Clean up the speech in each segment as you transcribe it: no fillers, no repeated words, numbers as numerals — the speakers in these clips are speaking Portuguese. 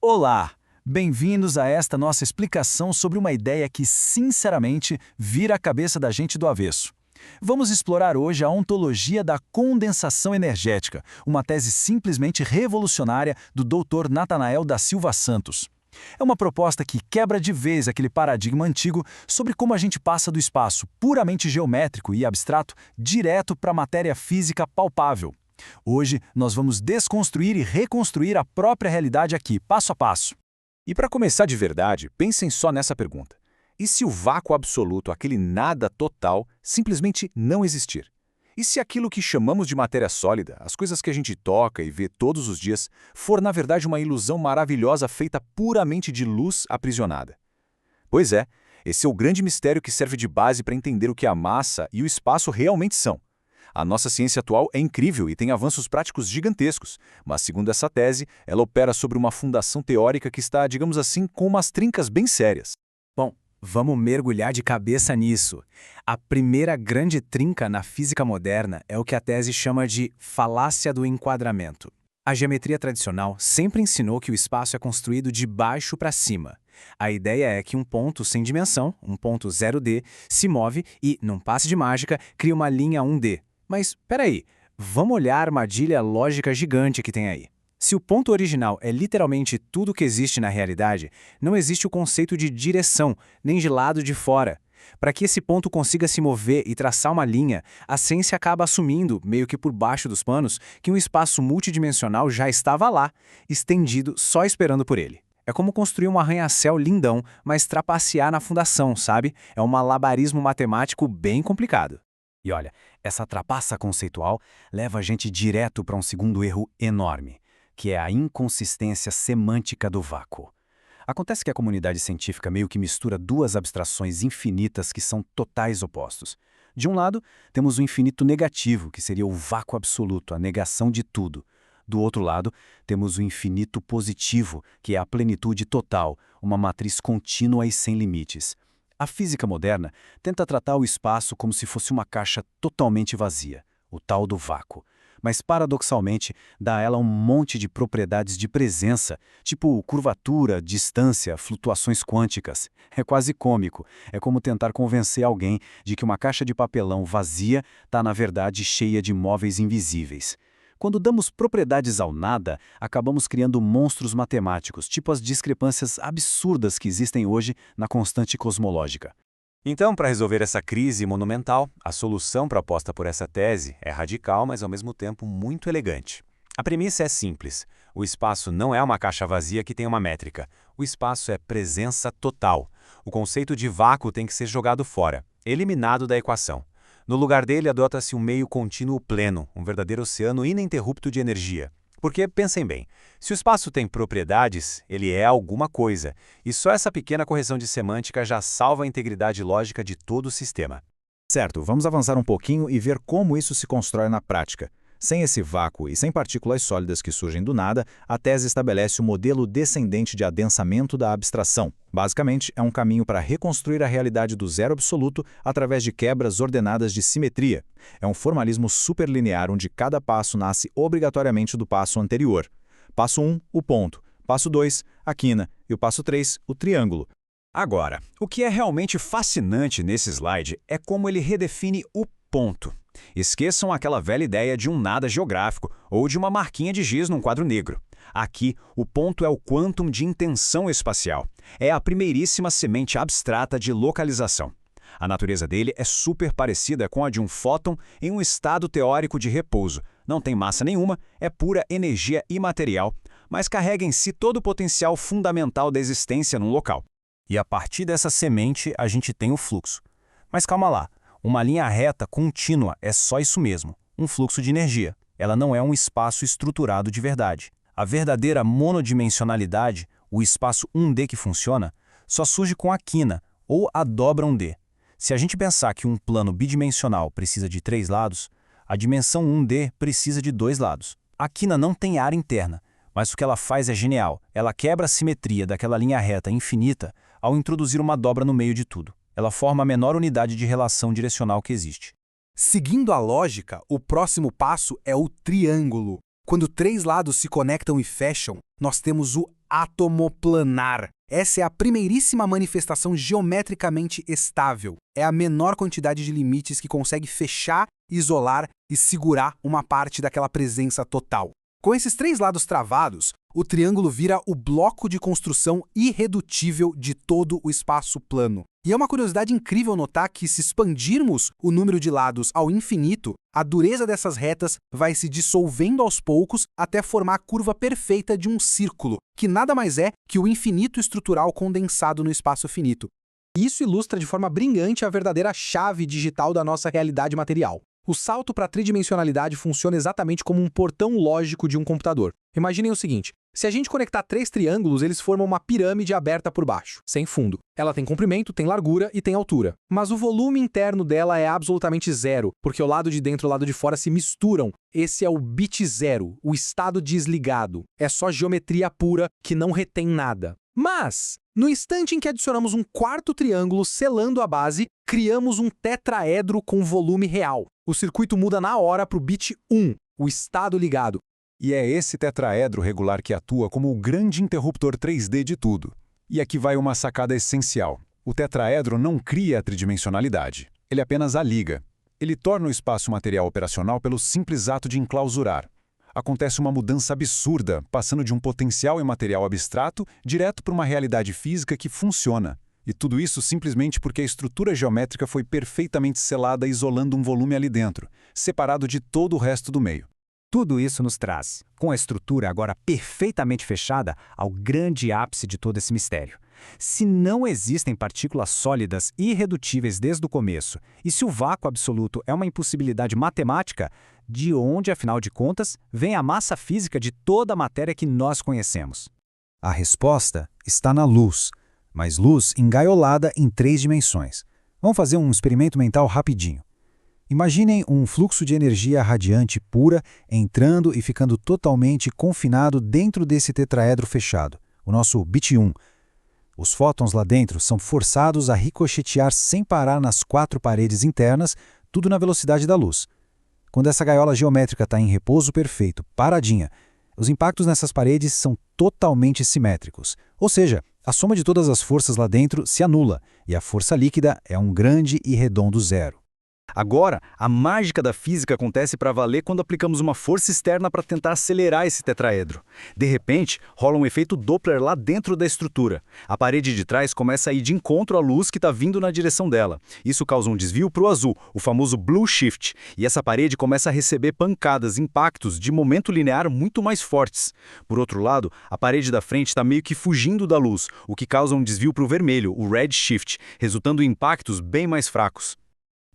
Olá! Bem-vindos a esta nossa explicação sobre uma ideia que, sinceramente, vira a cabeça da gente do avesso. Vamos explorar hoje a ontologia da condensação energética, uma tese simplesmente revolucionária do Dr. Natanael da Silva Santos. É uma proposta que quebra de vez aquele paradigma antigo sobre como a gente passa do espaço puramente geométrico e abstrato direto para a matéria física palpável. Hoje, nós vamos desconstruir e reconstruir a própria realidade aqui, passo a passo. E para começar de verdade, pensem só nessa pergunta. E se o vácuo absoluto, aquele nada total, simplesmente não existir? E se aquilo que chamamos de matéria sólida, as coisas que a gente toca e vê todos os dias, for na verdade uma ilusão maravilhosa feita puramente de luz aprisionada? Pois é, esse é o grande mistério que serve de base para entender o que a massa e o espaço realmente são. A nossa ciência atual é incrível e tem avanços práticos gigantescos, mas segundo essa tese, ela opera sobre uma fundação teórica que está, digamos assim, com umas trincas bem sérias. Bom, vamos mergulhar de cabeça nisso. A primeira grande trinca na física moderna é o que a tese chama de falácia do enquadramento. A geometria tradicional sempre ensinou que o espaço é construído de baixo para cima. A ideia é que um ponto sem dimensão, um ponto 0D, se move e, num passe de mágica, cria uma linha 1D. Mas, peraí, vamos olhar a armadilha lógica gigante que tem aí. Se o ponto original é literalmente tudo que existe na realidade, não existe o conceito de direção, nem de lado de fora. Para que esse ponto consiga se mover e traçar uma linha, a ciência acaba assumindo, meio que por baixo dos panos, que um espaço multidimensional já estava lá, estendido só esperando por ele. É como construir um arranha-céu lindão, mas trapacear na fundação, sabe? É um malabarismo matemático bem complicado. E olha, essa trapaça conceitual leva a gente direto para um segundo erro enorme, que é a inconsistência semântica do vácuo. Acontece que a comunidade científica meio que mistura duas abstrações infinitas que são totais opostos. De um lado, temos o infinito negativo, que seria o vácuo absoluto, a negação de tudo. Do outro lado, temos o infinito positivo, que é a plenitude total, uma matriz contínua e sem limites. A física moderna tenta tratar o espaço como se fosse uma caixa totalmente vazia, o tal do vácuo. Mas, paradoxalmente, dá a ela um monte de propriedades de presença, tipo curvatura, distância, flutuações quânticas. É quase cômico. É como tentar convencer alguém de que uma caixa de papelão vazia está, na verdade, cheia de móveis invisíveis. Quando damos propriedades ao nada, acabamos criando monstros matemáticos, tipo as discrepâncias absurdas que existem hoje na constante cosmológica. Então, para resolver essa crise monumental, a solução proposta por essa tese é radical, mas ao mesmo tempo muito elegante. A premissa é simples. O espaço não é uma caixa vazia que tem uma métrica. O espaço é presença total. O conceito de vácuo tem que ser jogado fora, eliminado da equação. No lugar dele, adota-se um meio contínuo pleno, um verdadeiro oceano ininterrupto de energia. Porque, pensem bem, se o espaço tem propriedades, ele é alguma coisa, e só essa pequena correção de semântica já salva a integridade lógica de todo o sistema. Certo, vamos avançar um pouquinho e ver como isso se constrói na prática. Sem esse vácuo e sem partículas sólidas que surgem do nada, a tese estabelece o modelo descendente de adensamento da abstração. Basicamente, é um caminho para reconstruir a realidade do zero absoluto através de quebras ordenadas de simetria. É um formalismo superlinear onde cada passo nasce obrigatoriamente do passo anterior. Passo 1, o ponto. Passo 2, a quina. E o passo 3, o triângulo. Agora, o que é realmente fascinante nesse slide é como ele redefine o ponto. Esqueçam aquela velha ideia de um nada geográfico ou de uma marquinha de giz num quadro negro. Aqui, o ponto é o quantum de intenção espacial. É a primeiríssima semente abstrata de localização. A natureza dele é super parecida com a de um fóton em um estado teórico de repouso. Não tem massa nenhuma, é pura energia imaterial, mas carrega em si todo o potencial fundamental da existência num local. E a partir dessa semente, a gente tem o fluxo. Mas calma lá. Uma linha reta contínua é só isso mesmo, um fluxo de energia. Ela não é um espaço estruturado de verdade. A verdadeira monodimensionalidade, o espaço 1D que funciona, só surge com a quina, ou a dobra 1D. Se a gente pensar que um plano bidimensional precisa de 3 lados, a dimensão 1D precisa de 2 lados. A quina não tem área interna, mas o que ela faz é genial. Ela quebra a simetria daquela linha reta infinita ao introduzir uma dobra no meio de tudo. Ela forma a menor unidade de relação direcional que existe. Seguindo a lógica, o próximo passo é o triângulo. Quando 3 lados se conectam e fecham, nós temos o átomo planar. Essa é a primeiríssima manifestação geometricamente estável. É a menor quantidade de limites que consegue fechar, isolar e segurar uma parte daquela presença total. Com esses três lados travados, o triângulo vira o bloco de construção irredutível de todo o espaço plano. E é uma curiosidade incrível notar que, se expandirmos o número de lados ao infinito, a dureza dessas retas vai se dissolvendo aos poucos até formar a curva perfeita de um círculo, que nada mais é que o infinito estrutural condensado no espaço finito. Isso ilustra de forma brilhante a verdadeira chave digital da nossa realidade material. O salto para a tridimensionalidade funciona exatamente como um portão lógico de um computador. Imaginem o seguinte: se a gente conectar três triângulos, eles formam uma pirâmide aberta por baixo, sem fundo. Ela tem comprimento, tem largura e tem altura. Mas o volume interno dela é absolutamente zero, porque o lado de dentro e o lado de fora se misturam. Esse é o bit zero, o estado desligado. É só geometria pura que não retém nada. Mas, no instante em que adicionamos um quarto triângulo selando a base, criamos um tetraedro com volume real. O circuito muda na hora para o bit 1, o estado ligado. E é esse tetraedro regular que atua como o grande interruptor 3D de tudo. E aqui vai uma sacada essencial. O tetraedro não cria a tridimensionalidade. Ele apenas a liga. Ele torna o espaço material operacional pelo simples ato de enclausurar. Acontece uma mudança absurda, passando de um potencial imaterial abstrato direto para uma realidade física que funciona. E tudo isso simplesmente porque a estrutura geométrica foi perfeitamente selada, isolando um volume ali dentro, separado de todo o resto do meio. Tudo isso nos traz, com a estrutura agora perfeitamente fechada, ao grande ápice de todo esse mistério. Se não existem partículas sólidas e irredutíveis desde o começo, e se o vácuo absoluto é uma impossibilidade matemática, de onde, afinal de contas, vem a massa física de toda a matéria que nós conhecemos? A resposta está na luz, mas luz engaiolada em 3 dimensões. Vamos fazer um experimento mental rapidinho. Imaginem um fluxo de energia radiante pura entrando e ficando totalmente confinado dentro desse tetraedro fechado, o nosso bit 1. Os fótons lá dentro são forçados a ricochetear sem parar nas 4 paredes internas, tudo na velocidade da luz. Quando essa gaiola geométrica está em repouso perfeito, paradinha, os impactos nessas paredes são totalmente simétricos. Ou seja, a soma de todas as forças lá dentro se anula, e a força líquida é um grande e redondo zero. Agora, a mágica da física acontece para valer quando aplicamos uma força externa para tentar acelerar esse tetraedro. De repente, rola um efeito Doppler lá dentro da estrutura. A parede de trás começa a ir de encontro à luz que está vindo na direção dela. Isso causa um desvio para o azul, o famoso blue shift, e essa parede começa a receber pancadas, impactos de momento linear muito mais fortes. Por outro lado, a parede da frente está meio que fugindo da luz, o que causa um desvio para o vermelho, o red shift, resultando em impactos bem mais fracos.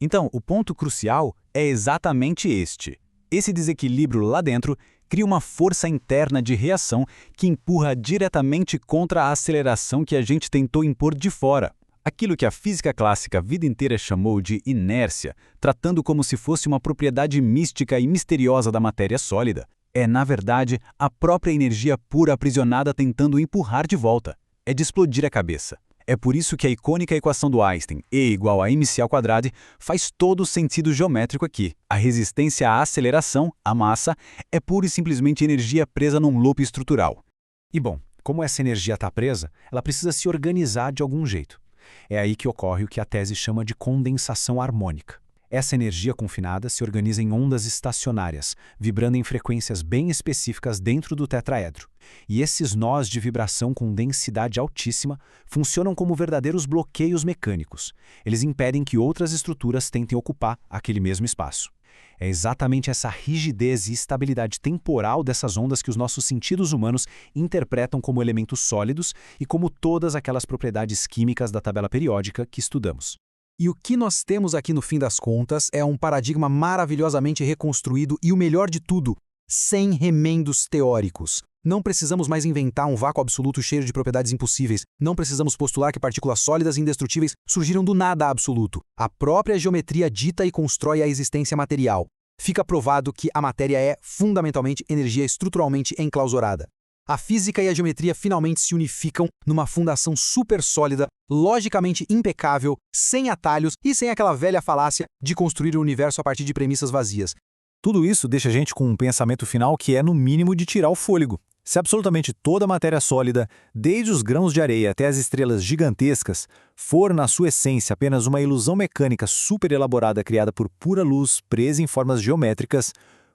Então, o ponto crucial é exatamente este. Esse desequilíbrio lá dentro cria uma força interna de reação que empurra diretamente contra a aceleração que a gente tentou impor de fora. Aquilo que a física clássica a vida inteira chamou de inércia, tratando como se fosse uma propriedade mística e misteriosa da matéria sólida, é, na verdade, a própria energia pura aprisionada tentando empurrar de volta. É de explodir a cabeça. É por isso que a icônica equação do Einstein, E igual a mc², faz todo o sentido geométrico aqui. A resistência à aceleração, a massa, é pura e simplesmente energia presa num loop estrutural. E bom, como essa energia está presa, ela precisa se organizar de algum jeito. É aí que ocorre o que a tese chama de condensação harmônica. Essa energia confinada se organiza em ondas estacionárias, vibrando em frequências bem específicas dentro do tetraedro. E esses nós de vibração com densidade altíssima funcionam como verdadeiros bloqueios mecânicos. Eles impedem que outras estruturas tentem ocupar aquele mesmo espaço. É exatamente essa rigidez e estabilidade temporal dessas ondas que os nossos sentidos humanos interpretam como elementos sólidos e como todas aquelas propriedades químicas da tabela periódica que estudamos. E o que nós temos aqui no fim das contas é um paradigma maravilhosamente reconstruído e o melhor de tudo, sem remendos teóricos. Não precisamos mais inventar um vácuo absoluto cheio de propriedades impossíveis. Não precisamos postular que partículas sólidas e indestrutíveis surgiram do nada absoluto. A própria geometria dita e constrói a existência material. Fica provado que a matéria é, fundamentalmente, energia estruturalmente enclausurada. A física e a geometria finalmente se unificam numa fundação super sólida, logicamente impecável, sem atalhos e sem aquela velha falácia de construir o universo a partir de premissas vazias. Tudo isso deixa a gente com um pensamento final que é, no mínimo, de tirar o fôlego. Se absolutamente toda a matéria sólida, desde os grãos de areia até as estrelas gigantescas, for na sua essência apenas uma ilusão mecânica super elaborada criada por pura luz presa em formas geométricas,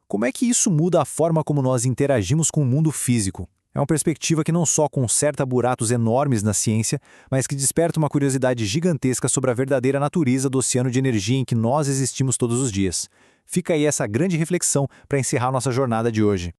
como é que isso muda a forma como nós interagimos com o mundo físico? É uma perspectiva que não só conserta buratos enormes na ciência, mas que desperta uma curiosidade gigantesca sobre a verdadeira natureza do oceano de energia em que nós existimos todos os dias. Fica aí essa grande reflexão para encerrar nossa jornada de hoje.